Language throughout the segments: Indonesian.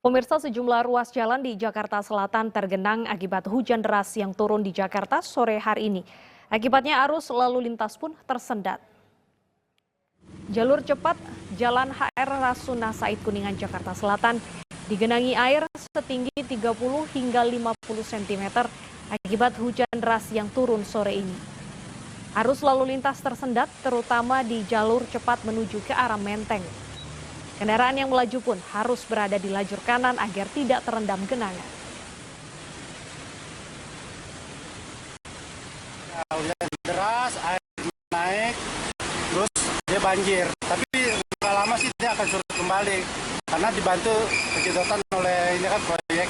Pemirsa, sejumlah ruas jalan di Jakarta Selatan tergenang akibat hujan deras yang turun di Jakarta sore hari ini. Akibatnya arus lalu lintas pun tersendat. Jalur cepat Jalan HR Rasuna Said Kuningan Jakarta Selatan digenangi air setinggi 30 hingga 50 cm akibat hujan deras yang turun sore ini. Arus lalu lintas tersendat terutama di jalur cepat menuju ke arah Menteng. Kendaraan yang melaju pun harus berada di lajur kanan agar tidak terendam genangan. Hujan deras, air naik, terus dia banjir. Tapi nggak lama sih dia akan surut kembali. Karena dibantu penyedotan oleh ini kan proyek,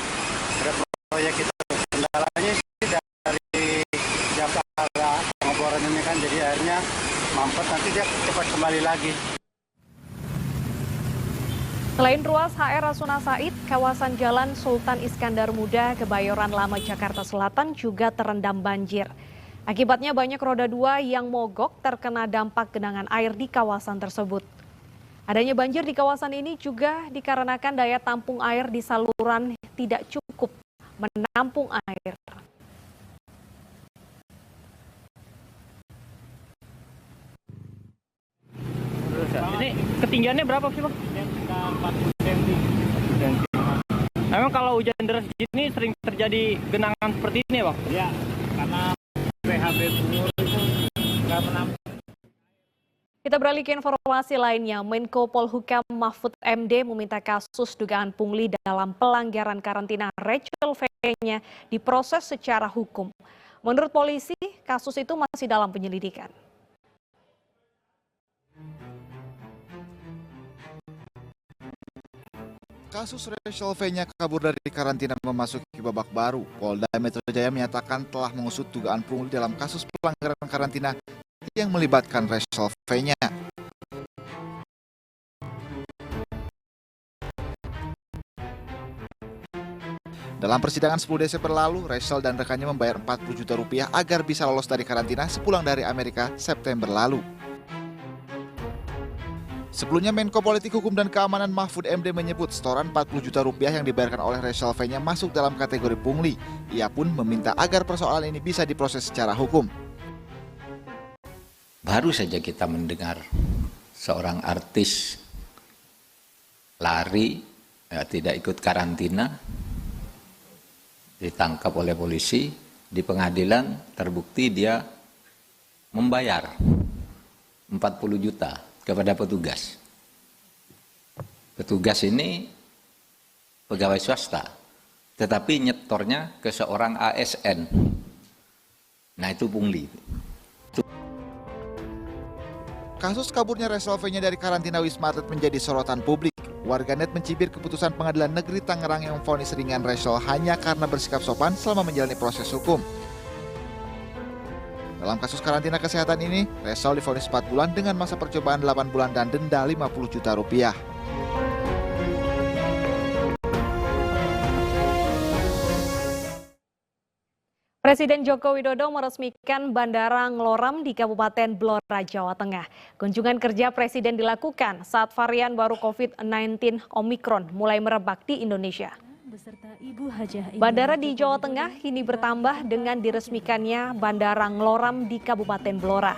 ada proyek itu. Kendalanya sih dari Jakarta pengeboran ini kan, jadi airnya mampet, nanti dia cepat kembali lagi. Selain ruas HR Rasuna Said, kawasan Jalan Sultan Iskandar Muda, Kebayoran Lama, Jakarta Selatan juga terendam banjir. Akibatnya banyak roda dua yang mogok terkena dampak genangan air di kawasan tersebut. Adanya banjir di kawasan ini juga dikarenakan daya tampung air di saluran tidak cukup menampung air. Ini ketinggiannya berapa sih, Bang? 40 cm. Memang kalau hujan deras gini sering terjadi genangan seperti ini, Bang? Ya, karena PHB sumur itu nggak menampung. Kita beralih ke informasi lainnya. Menko Polhukam Mahfud MD meminta kasus dugaan pungli dalam pelanggaran karantina Rachel V-nya diproses secara hukum. Menurut polisi, kasus itu masih dalam penyelidikan. Kasus Rachel V-nya kabur dari karantina memasuki babak baru. Polda Metro Jaya menyatakan telah mengusut dugaan pungli dalam kasus pelanggaran karantina yang melibatkan Rachel V-nya. Dalam persidangan 10 Desember lalu, Rachel dan rekannya membayar 40 juta rupiah agar bisa lolos dari karantina sepulang dari Amerika September lalu. Sebelumnya Menko Politik Hukum dan Keamanan Mahfud MD menyebut setoran 40 juta rupiah yang dibayarkan oleh Rachel V-nya masuk dalam kategori pungli. Ia pun meminta agar persoalan ini bisa diproses secara hukum. Baru saja kita mendengar seorang artis lari, tidak ikut karantina, ditangkap oleh polisi, di pengadilan terbukti dia membayar 40 juta kepada petugas. Petugas ini pegawai swasta, tetapi nyetornya ke seorang ASN. Nah, itu pungli. Kasus kaburnya Rachel V-nya dari karantina Wisma Atlet menjadi sorotan publik. Warganet mencibir keputusan Pengadilan Negeri Tangerang yang memvonis ringan Rachel hanya karena bersikap sopan selama menjalani proses hukum. Dalam kasus karantina kesehatan ini, Rachel divonis 4 bulan dengan masa percobaan 8 bulan dan denda 50 juta rupiah. Presiden Joko Widodo meresmikan Bandara Ngloram di Kabupaten Blora, Jawa Tengah. Kunjungan kerja Presiden dilakukan saat varian baru COVID-19 Omikron mulai merebak di Indonesia. Bandara di Jawa Tengah kini bertambah dengan diresmikannya Bandara Ngloram di Kabupaten Blora.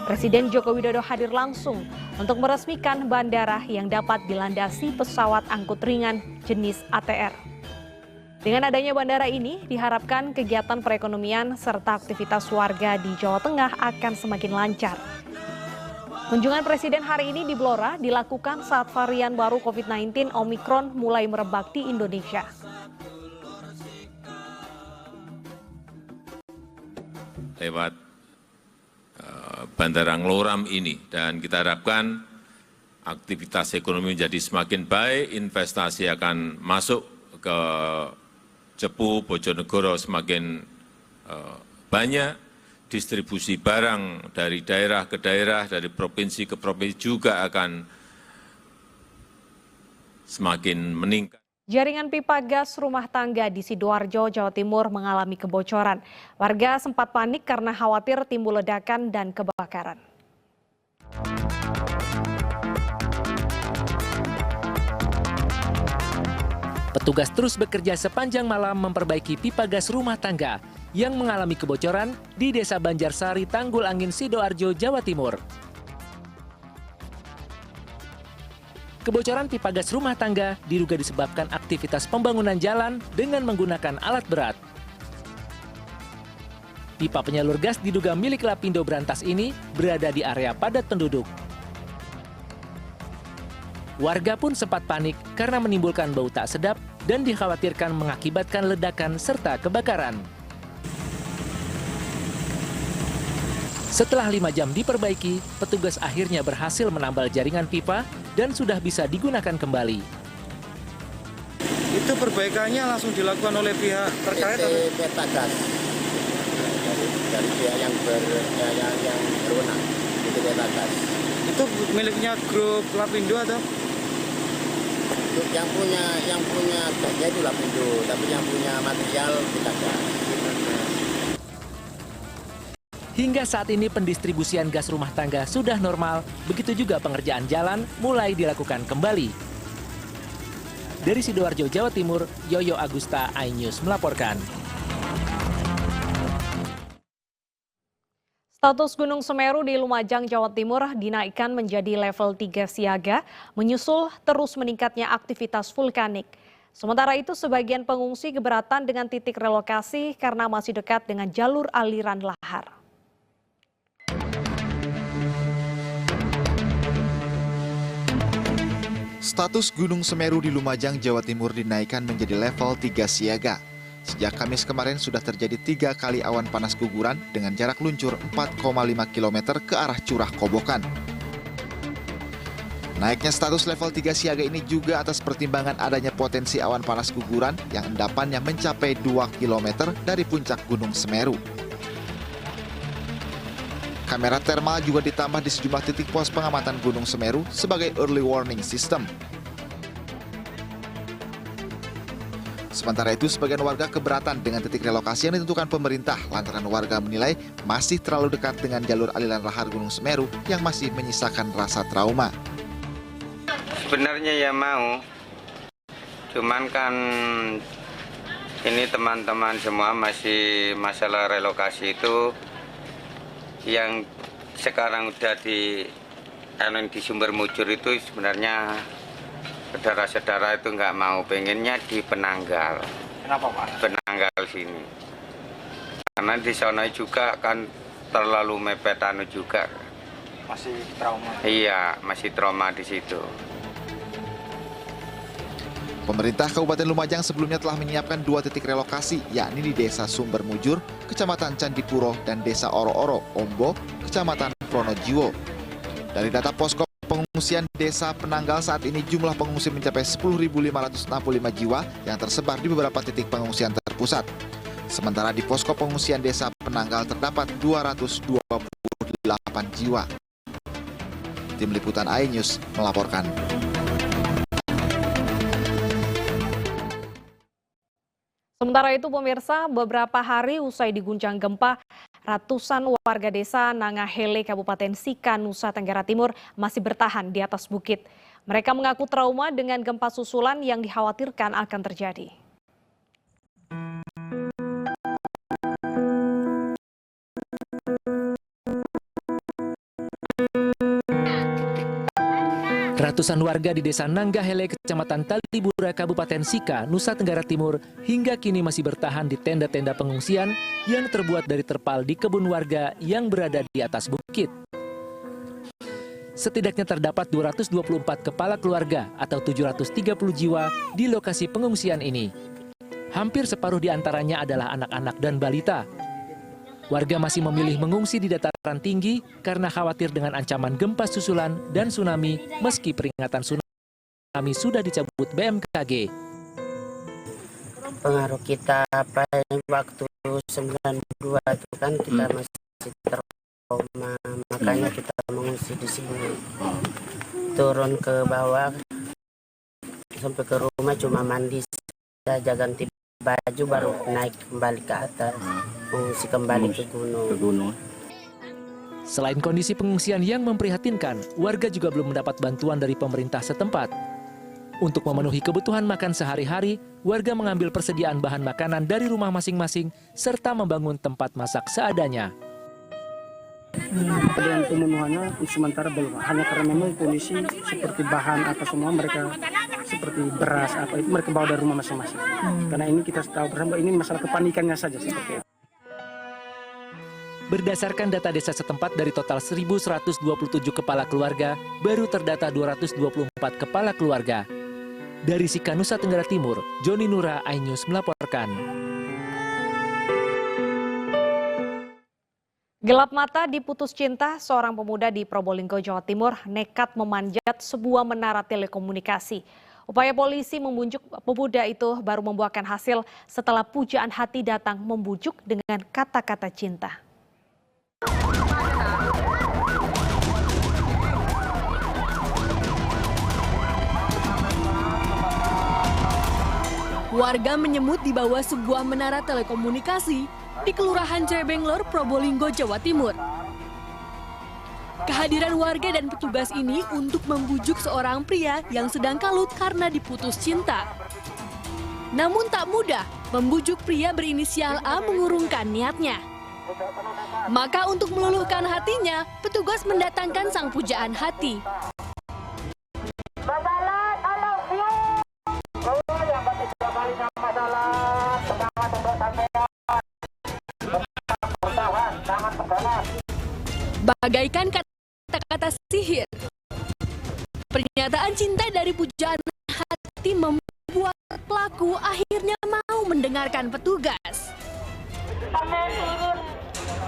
Presiden Joko Widodo hadir langsung untuk meresmikan bandara yang dapat dilandasi pesawat angkut ringan jenis ATR. Dengan adanya bandara ini, diharapkan kegiatan perekonomian serta aktivitas warga di Jawa Tengah akan semakin lancar. Kunjungan Presiden hari ini di Blora dilakukan saat varian baru COVID-19 Omikron mulai merebak di Indonesia. Lewat Bandara Ngloram ini, dan kita harapkan aktivitas ekonomi menjadi semakin baik, investasi akan masuk ke Cepu, Bojonegoro semakin banyak, distribusi barang dari daerah ke daerah, dari provinsi ke provinsi juga akan semakin meningkat. Jaringan pipa gas rumah tangga di Sidoarjo, Jawa Timur mengalami kebocoran. Warga sempat panik karena khawatir timbul ledakan dan kebakaran. Petugas terus bekerja sepanjang malam memperbaiki pipa gas rumah tangga yang mengalami kebocoran di Desa Banjarsari, Tanggul Angin, Sidoarjo, Jawa Timur. Kebocoran pipa gas rumah tangga diduga disebabkan aktivitas pembangunan jalan dengan menggunakan alat berat. Pipa penyalur gas diduga milik Lapindo Brantas ini berada di area padat penduduk. Warga pun sempat panik karena menimbulkan bau tak sedap dan dikhawatirkan mengakibatkan ledakan serta kebakaran. Setelah 5 jam diperbaiki, petugas akhirnya berhasil menambal jaringan pipa dan sudah bisa digunakan kembali. Itu perbaikannya langsung dilakukan oleh pihak terkait atau Petagas dari pihak yang berwenang, itu Petagas. Itu miliknya grup Lapindo atau? Yang punya baja itu Lapindo, tapi yang punya material Petagas. Hingga saat ini pendistribusian gas rumah tangga sudah normal, begitu juga pengerjaan jalan mulai dilakukan kembali. Dari Sidoarjo, Jawa Timur, Yoyo Agusta, iNews melaporkan. Status Gunung Semeru di Lumajang, Jawa Timur dinaikkan menjadi level 3 siaga, menyusul terus meningkatnya aktivitas vulkanik. Sementara itu, sebagian pengungsi keberatan dengan titik relokasi karena masih dekat dengan jalur aliran lahar. Status Gunung Semeru di Lumajang, Jawa Timur dinaikkan menjadi level 3 siaga. Sejak Kamis kemarin sudah terjadi 3 kali awan panas guguran dengan jarak luncur 4,5 km ke arah Curah Kobokan. Naiknya status level 3 siaga ini juga atas pertimbangan adanya potensi awan panas guguran yang endapannya mencapai 2 km dari puncak Gunung Semeru. Kamera termal juga ditambah di sejumlah titik pos pengamatan Gunung Semeru sebagai early warning system. Sementara itu, sebagian warga keberatan dengan titik relokasi yang ditentukan pemerintah lantaran warga menilai masih terlalu dekat dengan jalur aliran lahar Gunung Semeru yang masih menyisakan rasa trauma. Sebenarnya ya mau, cuman kan ini teman-teman semua masih masalah relokasi itu yang sekarang udah di Sumber Mujur itu sebenarnya saudara-saudara itu nggak mau, pengennya di Penanggal. Kenapa Pak? Penanggal sini. Karena di sana juga kan terlalu mepet juga. Masih trauma? Iya, masih trauma di situ. Pemerintah Kabupaten Lumajang sebelumnya telah menyiapkan 2 titik relokasi, yakni di Desa Sumber Mujur, Kecamatan Candipuro, dan Desa Oro-Oro, Ombo, Kecamatan Pronojiwo. Dari data posko pengungsian Desa Penanggal saat ini jumlah pengungsi mencapai 10.565 jiwa yang tersebar di beberapa titik pengungsian terpusat. Sementara di posko pengungsian Desa Penanggal terdapat 228 jiwa. Tim Liputan iNews melaporkan. Sementara itu, pemirsa, beberapa hari usai diguncang gempa, ratusan warga desa Nangahele, Kabupaten Sika, Nusa Tenggara Timur masih bertahan di atas bukit. Mereka mengaku trauma dengan gempa susulan yang dikhawatirkan akan terjadi. Ratusan warga di Desa Nanggahele, Kecamatan Talibura, Kabupaten Sika, Nusa Tenggara Timur, hingga kini masih bertahan di tenda-tenda pengungsian yang terbuat dari terpal di kebun warga yang berada di atas bukit. Setidaknya terdapat 224 kepala keluarga atau 730 jiwa di lokasi pengungsian ini. Hampir separuh di antaranya adalah anak-anak dan balita. Warga masih memilih mengungsi di dataran tinggi karena khawatir dengan ancaman gempa susulan dan tsunami meski peringatan tsunami sudah dicabut BMKG. Pengaruh kita waktu 92 itu kan kita masih trauma, makanya kita mengungsi di sini. Turun ke bawah sampai ke rumah cuma mandi saja, ganti baju baru naik kembali ke atas, mengungsi kembali ke gunung. Selain kondisi pengungsian yang memprihatinkan, warga juga belum mendapat bantuan dari pemerintah setempat. Untuk memenuhi kebutuhan makan sehari-hari, warga mengambil persediaan bahan makanan dari rumah masing-masing serta membangun tempat masak seadanya. Kemudian pemenuhannya sementara belum, hanya karena memang kondisi seperti bahan apa semua mereka seperti beras apa itu mereka bawa dari rumah masing-masing. Karena ini kita tahu bersama ini masalah kepanikannya saja seperti itu. Berdasarkan data desa setempat dari total 1.127 kepala keluarga, baru terdata 224 kepala keluarga. Dari Sika, Nusa Tenggara Timur, Joni Nura, iNews melaporkan. Gelap mata diputus cinta, seorang pemuda di Probolinggo, Jawa Timur nekat memanjat sebuah menara telekomunikasi. Upaya polisi membujuk pemuda itu baru membuahkan hasil setelah pujaan hati datang membujuk dengan kata-kata cinta. Warga menyemut di bawah sebuah menara telekomunikasi di Kelurahan Cebenglor, Probolinggo, Jawa Timur. Kehadiran warga dan petugas ini untuk membujuk seorang pria yang sedang kalut karena diputus cinta. Namun tak mudah membujuk pria berinisial A mengurungkan niatnya. Maka untuk meluluhkan hatinya, petugas mendatangkan sang pujaan hati. Bagaikan kata-kata sihir, pernyataan cinta dari pujaan hati membuat pelaku akhirnya mau mendengarkan petugas.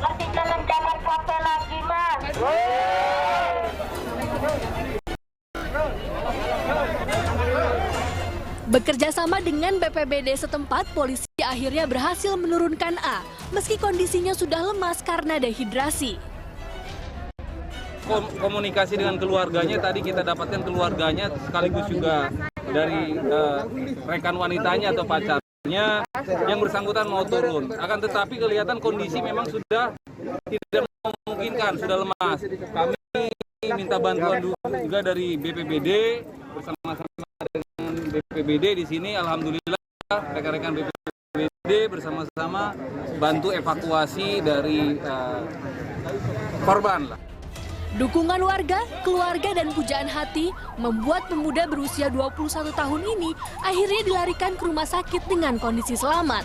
Masih dalam kamar kafe lagi, Mas. Bekerja sama dengan BPBD setempat, polisi akhirnya berhasil menurunkan A, meski kondisinya sudah lemas karena dehidrasi. Komunikasi dengan keluarganya, tadi kita dapatkan keluarganya sekaligus juga dari rekan wanitanya atau pacarnya yang bersangkutan mau turun. Akan tetapi kelihatan kondisi memang sudah tidak memungkinkan, sudah lemas. Kami minta bantuan juga dari BPBD, bersama-sama dengan BPBD di sini. Alhamdulillah rekan-rekan BPBD bersama-sama bantu evakuasi dari korban. Dukungan warga, keluarga, dan pujaan hati membuat pemuda berusia 21 tahun ini akhirnya dilarikan ke rumah sakit dengan kondisi selamat.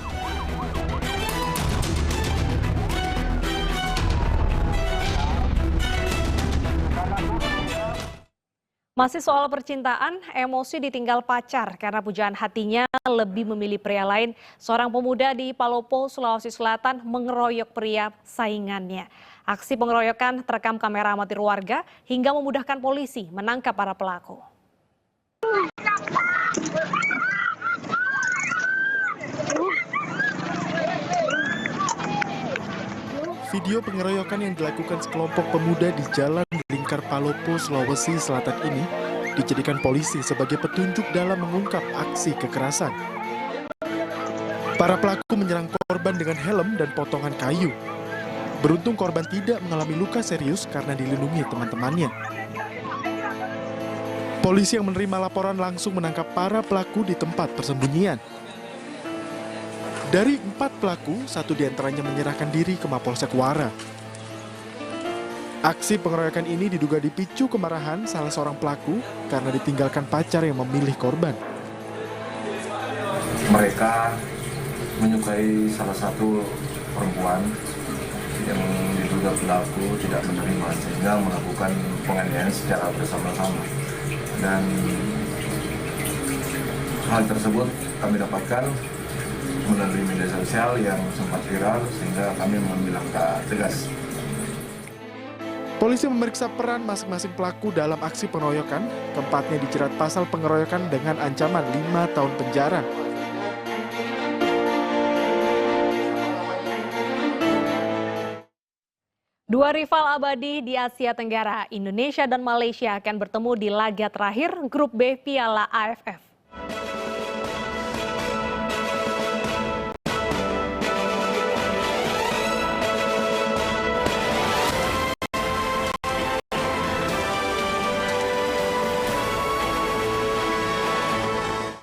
Masih soal percintaan, emosi ditinggal pacar karena pujaan hatinya lebih memilih pria lain. Seorang pemuda di Palopo, Sulawesi Selatan mengeroyok pria saingannya. Aksi pengeroyokan terekam kamera amatir warga hingga memudahkan polisi menangkap para pelaku. Video pengeroyokan yang dilakukan sekelompok pemuda di Jalan Lingkar Palopo, Sulawesi Selatan ini dijadikan polisi sebagai petunjuk dalam mengungkap aksi kekerasan. Para pelaku menyerang korban dengan helm dan potongan kayu. Beruntung korban tidak mengalami luka serius karena dilindungi teman-temannya. Polisi yang menerima laporan langsung menangkap para pelaku di tempat persembunyian. Dari 4 pelaku, 1 diantaranya menyerahkan diri ke Mapolsek Wara. Aksi pengeroyokan ini diduga dipicu kemarahan salah seorang pelaku karena ditinggalkan pacar yang memilih korban. Mereka menyukai salah satu perempuan yang diduga pelaku tidak menerima sehingga melakukan penganiayaan secara bersama-sama. Dan hal tersebut kami dapatkan melalui media sosial yang sempat viral sehingga kami mengambil langkah tegas. Polisi memeriksa peran masing-masing pelaku dalam aksi pengeroyokan. Keempatnya dijerat pasal pengeroyokan dengan ancaman 5 tahun penjara. Dua rival abadi di Asia Tenggara, Indonesia dan Malaysia akan bertemu di laga terakhir Grup B Piala AFF.